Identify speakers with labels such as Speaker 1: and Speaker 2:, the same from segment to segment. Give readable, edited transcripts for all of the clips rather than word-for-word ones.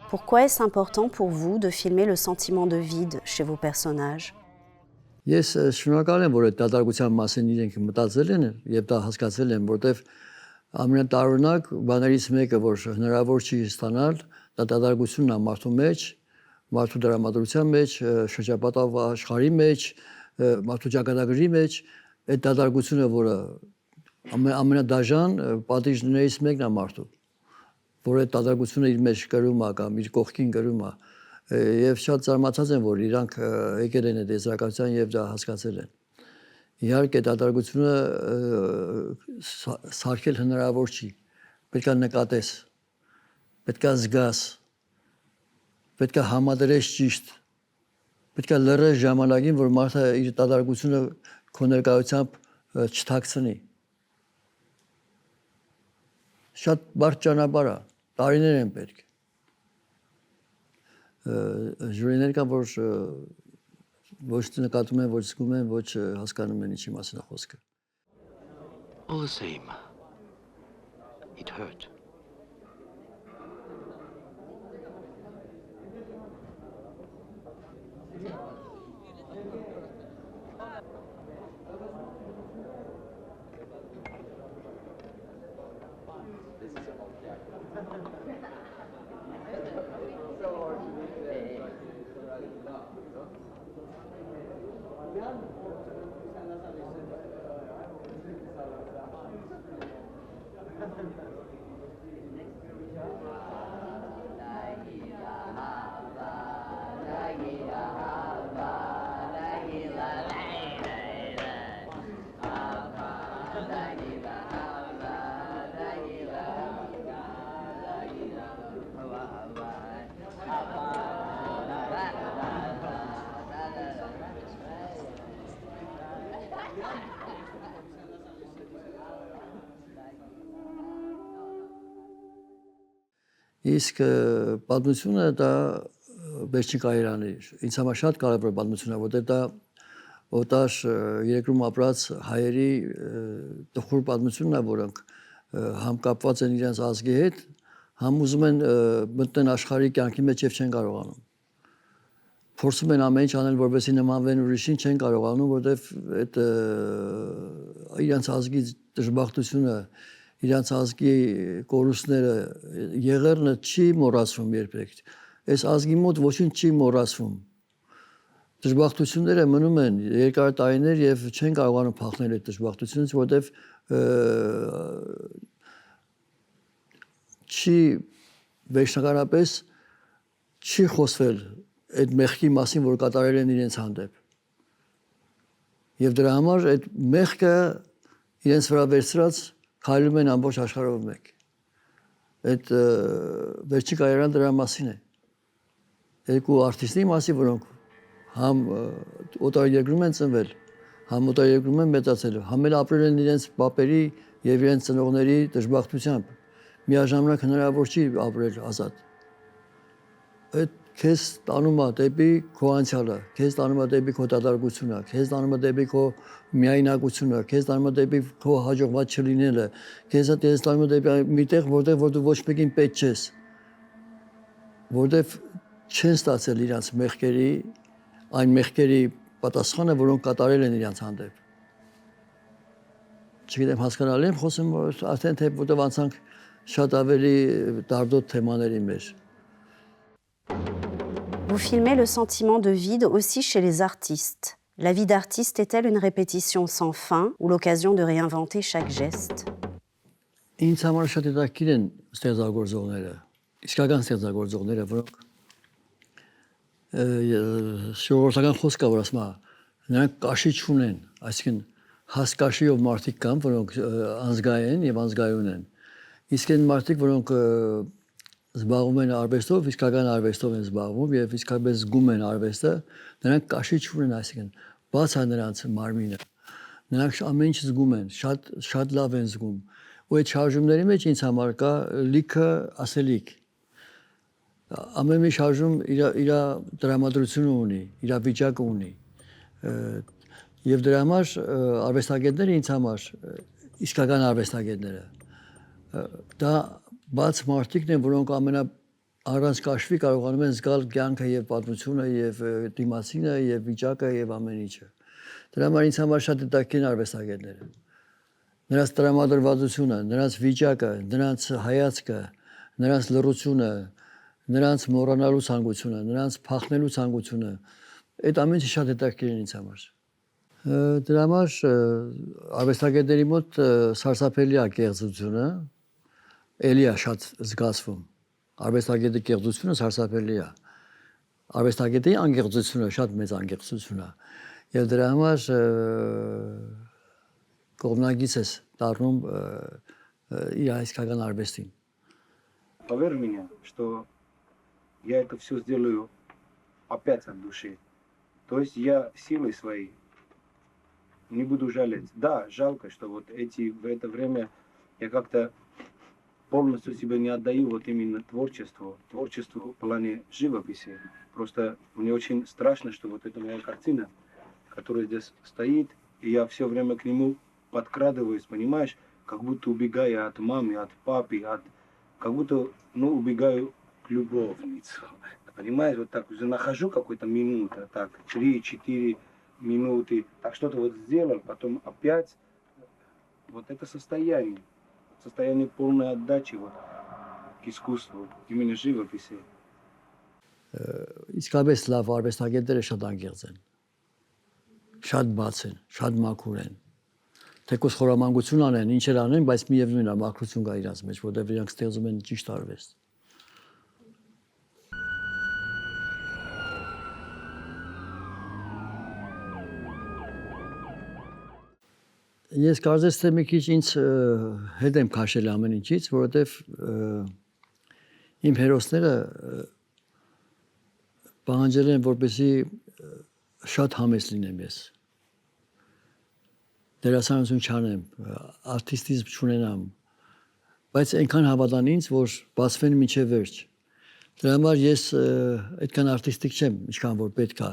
Speaker 1: Pourquoi est-ce important pour vous de filmer le sentiment de vide chez vos personnages?
Speaker 2: Ես շնորհակալ եմ, որ այդ դատարկության մասին իրենք մտածել են եւ դա հասկացել են, որտեվ ամենատարօրինակ բաներից մեկը, որ հնարավոր չի ստանալ, դա դատարկությունն է մարդու մեջ, մարդու դրամատուրգիության մեջ, շրջապատող աշխարհի մեջ, մարդու ճակատագրի մեջ, այդ դատարկությունը, որը ամենադաժան պատիժներից մեկն է մարդու, որ այդ դատարկությունը իր մեջ կրում է կամ իր կողքին կրում է, եւ շատ զարմացած եմ, որ իրանք եկել են այդ եզրակացության եւ դա հասկացել են։ Իհարկե դատարկությունը սարքել հնարավոր չի։ Պետք է նկատես, պետք է զգաս, պետք է համադրես ճիշտ, պետք է լրես ժամանակին, որ մարդը իր դատարկությունը քո ներկայությամբ չթաքցնի։ Շատ բարդ ճանապարհ է, տարիներ են պետք։ Ժյուրիներ կան, որ ոչ նկատում են, ոչ զգում են, ոչ հասկանում են ինչի մասին է խոսքը։
Speaker 3: All the same, it hurt.
Speaker 2: Իսկ պատմությունը դա վերջին կարիերան է։ Ինձ համար շատ կարևոր պատմություն է, որտեղ դա օտար երկրում ապրած հայերի տխուր պատմությունն է, որոնք համ կապված են իրենց ազգի հետ, համ ուզում են մտնեն աշխարհի կյանքի մեջ եւ չեն կարողանում։ Փորձում են ամեն ինչ անել, որպեսզի նմանվեն ուրիշին, չեն կարողանում, որտեղ այդ իրենց ազգի դժբախտությունը, իրենց ազգի կորուստները, եղերնը չի մոռացվում երբեք։ Այս ազգի մոտ ոչինչ չի մոռացվում։ Դժբախտությունները մնում են երկար տարիներ եւ չեն կարողանում փախնել այդ դժբախտությունից, որտեղ չի վերջնականապես չի խոսվել այդ մեղքի մասին, որ կատարել են իրենց հանդեպ։ Եվ դրա համար այդ մեղքը իրենց վրա վերցրած քայլում են ամբողջ աշխարհով մեկ։ Այդ վերջին կարիերան դրա մասին է։ Երկու արտիստի մասին, որոնք համ օտարերկրում են ծնվել, համ օտարերկրում են մեծացել, համ էլ ապրել են իրենց պապերի եւ իրենց ծնողների դժբախտությամբ։ Միաժամանակ հնարավոր չի ապրել ազատ։ Այդ քեզ տանում է դեպի քո անցյալը, քեզ տանում է դեպի քո դատարկությունը, քեզ տանում է դեպի քո միայնակությունը, քեզ տանում է դեպի քո հաջողված չլինելը, քեզ տանում է դեպի մի տեղ, որտեղ դու ոչ մեկին պետք չես, որտեղ չեն ստացել իրենց մեղքերի, այն մեղքերի պատասխանը, որոնք կատարել են իրենց հանդեպ։ Չգիտեմ, հասկանալի եմ խոսում, արդեն թե որտեղ անցանք շատ ավելի դարդոտ թեմաների մեջ։
Speaker 1: Vous filmez le sentiment de vide aussi chez les artistes. La vie d'artiste est-elle une répétition sans fin ou l'occasion de réinventer chaque geste?
Speaker 2: Ինձ համար շատ հետաքրքիր են ստեղծագործողները, իսկական ստեղծագործողները, որոնք շողորթական խոսք կա, որ ասում է, նրանք կաշի չունեն, այսինքն հասկաշիով մարդիկ կան, որոնք անզգայեն եւ անզգայուն են։ Իսկ այն մարդիկ, որոնք զբաղվում են արվեստով, իսկական արվեստով են զբաղվում եւ իսկապես զգում են արվեստը, նրանք կաշի չունեն, այսինքն բաց է նրանց մարմինը։ Նրանք ամեն ինչ զգում են, շատ լավ են զգում։ Ու այդ շարժումների մեջ ինձ համար կա լիքը ասելիք։ Ամեն մի շարժում իր դրամատրությունը ունի, իր վիճակը ունի։ Եվ դրա համար արվեստագետները ինձ համար իսկական արվեստագետները դա բաց մարդիկն են, որոնք առանց կաշվի կարողանում են զգալ կյանքը եւ պատմությունը եւ դիմացինը եւ վիճակը եւ ամեն ինչը։ Դրա համար ինձ համար շատ հետաքրքիր արվեստագետները։ Նրանց տրամադրվածությունը, նրանց վիճակը, նրանց հայացքը, նրանց լռությունը, նրանց մոռանալու ցանկությունը, նրանց փախնելու ցանկությունը, այդ ամենը շատ հետաքրքիր է ինձ համար։ Դրա համար արվեստագետների մոտ սարսափելի է կեղծությունը, էլի է շատ զգացվում։ Արվեստագետի կեղծությունը սարսափելի է։ Արվեստագետի անկեղծությունը շատ մեծ անկեղծություն է։ Եվ դրա համար կողմնակից ես դառնում իր իսկական արվեստին։
Speaker 4: Поверь мне, что я это все сделаю опять от души. То есть я силой своей не буду жалеть. Да, жалко, что вот в это время я как-то полностью себя не отдаю вот именно творчеству в плане живописи. Просто мне очень страшно, что вот эта моя картина, которая здесь стоит, и я все время к нему подкрадываюсь, понимаешь, как будто убегая от мамы, от папы, как будто, убегаю к любовницу. Понимаешь, вот так уже нахожу какую-то минуту, так, 3-4 минуты, так что-то вот сделал, потом опять вот это состояние полной отдачи вот к искусству, именно живописи.
Speaker 2: Իսկապես լավ արվեստագետները շատ անկեղծ են, շատ բաց են, շատ մաքուր են, թեկուզ խորամանկություն անեն, ինչեր անեն, բայց միևնույն է մաքրություն կա իրաց մեջ, որտեղ իրանք ստեղծում են ճիշտ արվեստ։ Ես կարծես թե մի քիչ ինձ հետ եմ քաշել ամեն ինչից, որովհետև իմ հերոսները պահանջել են, որպեսզի շատ համեստ լինեմ ես։ Դերասանություն չանեմ, արտիստիզմ չունենամ, բայց այնքան հավատան ինձ, որ բացվեն մինչև վերջ։ Դրա համար ես այդքան արտիստիկ չեմ, ինչքան որ պետք է։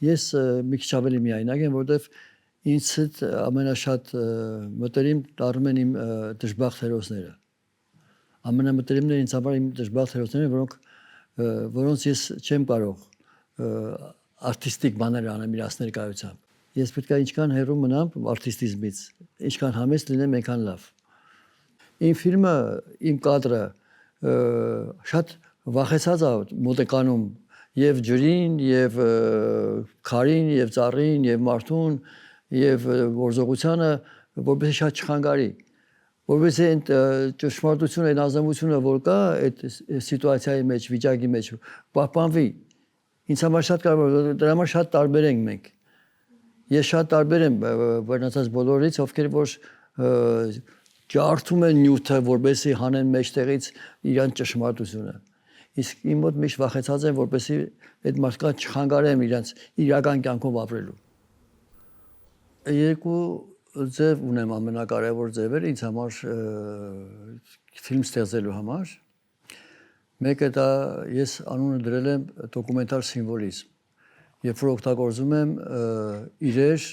Speaker 2: Ես մի քիչ ավելի միայնակ եմ, որովհետև ինձ ամենաշատ մտերիմ դառնում են իմ դժբախտ հերոսները։ Ամենամտերիմները ինձ համար իմ դժբախտ հերոսներն են, որոնց ես չեմ կարող արտիստիկ բաներ անեմ իրաց ներկայությամբ։ Ես պետք է ինչքան հեռու մնամ արտիստիզմից, ինչքան համեստ լինեմ, այնքան լավ։ Իմ ֆիլմը, իմ կադրը շատ վախեցած է մոտեկանում եւ ջրին, եւ քարին, եւ ծառին, եւ մարդուն, եւ գործողությանը, որովհետեւ շատ չխանգարի, որովհետեւ այն ճշմարտությունը, այն ազնվությունը, որ կա այդ սիտուացիայի մեջ, վիճակի մեջ, պահպանվի։ Ինձ համար շատ կարևոր է, դրա համար շատ տարբեր ենք մենք։ Ես շատ տարբեր եմ բռնացած բոլորից, ովքեր որ ջարդում են նյութը, որպեսզի հանեն մեջտեղից իրան ճշմարտությունը։ Իսկ իմ մոտ միշտ վախեցած եմ, որպեսզի այդ մարդկանց չխանգարեմ իրենց իրական կյանքով ապրելու։ Երկու ձև ունեմ ամենակարևոր ձևերը ինձ համար ֆիլմ ստեղծելու համար։ Մեկը դա ես անունը դրել եմ դոկումենտալ սիմվոլիզմ, երբ որ օգտագործում եմ իրեր,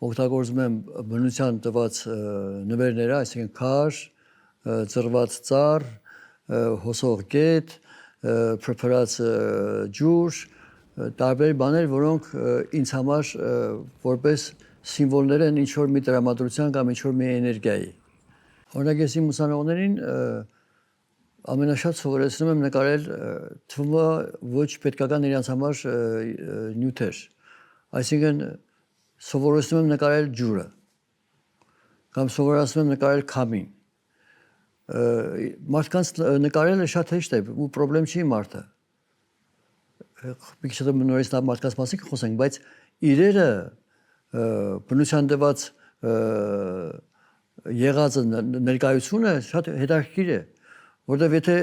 Speaker 2: օգտագործում եմ բնության տված նվերները, այսինքն քար, ծռված ծառ, հոսող գետ, փրփրած ջուր, տարբեր բաներ, որոնք ինձ համար որպես սիմվոլներ են ինչ-որ մի տրամադրության կամ ինչ-որ մի էներգիայի։ Օրինակ ես իմ ուսանողներին ամենաշատ սովորեցնում եմ նկարել թվում է ոչ պետքական իրենց համար նյութեր։ Այսինքն սովորեցնում եմ նկարել ջուրը կամ սովորեցնում եմ նկարել քամին։ Մարդկանց նկարելը շատ հեշտ է ու խնդրեմ չի մարդը։ Մի քիչ նորից մարդկանց մասին կխոսենք, բայց իրերը բնության տված եղածը ներկայությունը շատ հետաքրքիր է, որտեղ եթե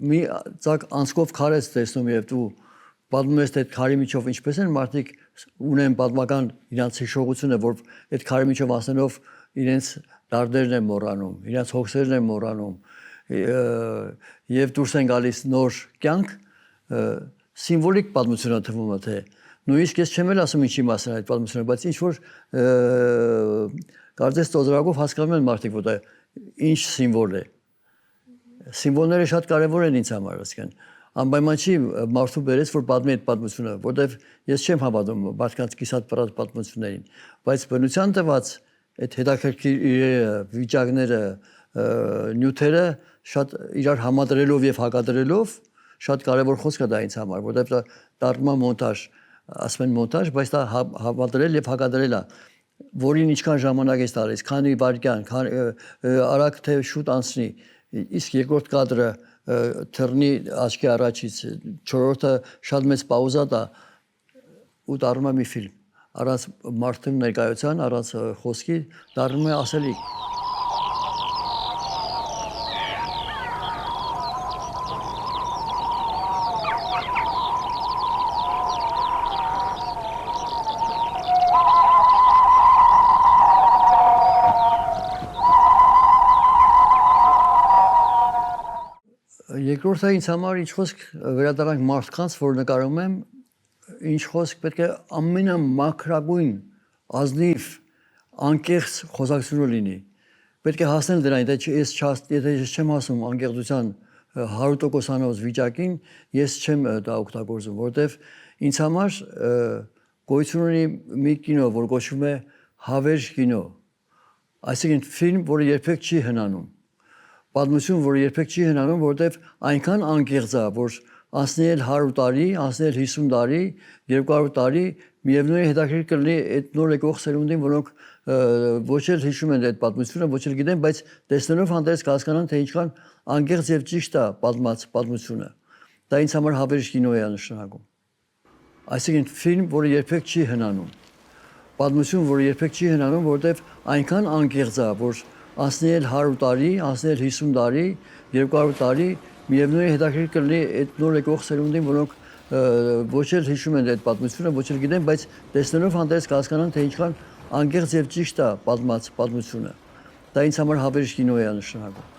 Speaker 2: մի ծակ անցքով քար ես տեսնում եւ դու պատմում ես այդ քարի միջով ինչպես են մարդիկ ունեն պատմական իրենց հիշողությունը, որ այդ քարի միջով անցնելով իրենց դարդերն են մոռանում, իրենց հոգսերն են մոռանում եւ դուրս են գալիս նոր կյանք, սիմվոլիկ պատմությունը թվում է թե նույնիսկ ես չեմ էլ ասում ինչի մասին այդ պատմությունը, բայց ինչ որ կարծես տոզրակով հասկանում են մարդիկ, որ դա ինչ սիմվոլ է։ Սիմվոլները շատ կարևոր են ինձ համար, ասեն։ Անպայման չի մարդու բերես, որ պատմի այդ պատմությունը, որտեվ ես չեմ հավատում մարդկանց կիսատ պատմություններին, բայց բնության տված այդ հետաքրքիր վիճակները, նյութերը շատ իրար համադրելով եւ հակադրելով շատ կարևոր խոսք է դա ինձ համար, որտեվ դա դառնում է մոնտաժ, ասում են մոնտաժ, բայց դա համադրել եւ հակադրել է, որին ինչքան ժամանակ է տալիս, քանի վայրկյան, արագ թե շուտ անցնի, իսկ երկրորդ կադրը թռնի աչքի առաջից, չորրորդը շատ մեծ պաուզա տա ու դառնում է մի ֆիլմ, առանց մարդու ներկայության, առանց խոսքի դառնում է ասելիք։ Երկրորդը ինձ համար ինչ խոսք վերադառնանք մարդկանց, որ նկարում եմ, ինչ խոսք պետք է ամենամաքրագույն ազնիվ անկեղծ խոսակցությունը լինի։ Պետք է հասնել դրան, եթե ես չեմ հասնում անկեղծության 100%-անոց վիճակին, ես չեմ դա օգտագործում, որովհետև ինձ համար գոյություն ունի մի կինո, որ կոչվում է հավերժ կինո, այսինքն ֆիլմ, որը երբեք չի հնանում, պատմություն, որը երբեք չի հնանում, որովհետև այնքան անկեղծ է, որ անցնի 100 տարի, անցնի 50 տարի, 200 տարի, միևնույն հետաքրքիր կլինի այդ նոր եկող սերունդին, որոնք ոչ էլ հիշում են այդ պատմությունը, ոչ էլ գիտեն, բայց տեսնելով հանդերձ կհասկանան, թե ինչքան անկեղծ եւ ճիշտ է պատմած պատմությունը։ Դա ինձ համար հավերժ կինո է նշանակում։ Այսինքն ֆիլմ, որը երբեք չի հնանում, պատմություն, որը երբեք չի հնանում, որովհետև այնքան անկեղծ է, որ անցնի 100 տարի, անցնի 50 տարի, 200 տարի, միևնույն հետաքրքիր կլինի այդ նոր եկող սերունդին, որոնք ոչ էլ հիշում են այդ պատմությունը, ոչ էլ գիտեն, բայց տեսնելով հանդերձ կհասկանան, թե ինչքան անկեղծ եւ ճիշտ է պատմած պատմությունը։ Դա ինձ համար հավերժ կինո է նշանակում։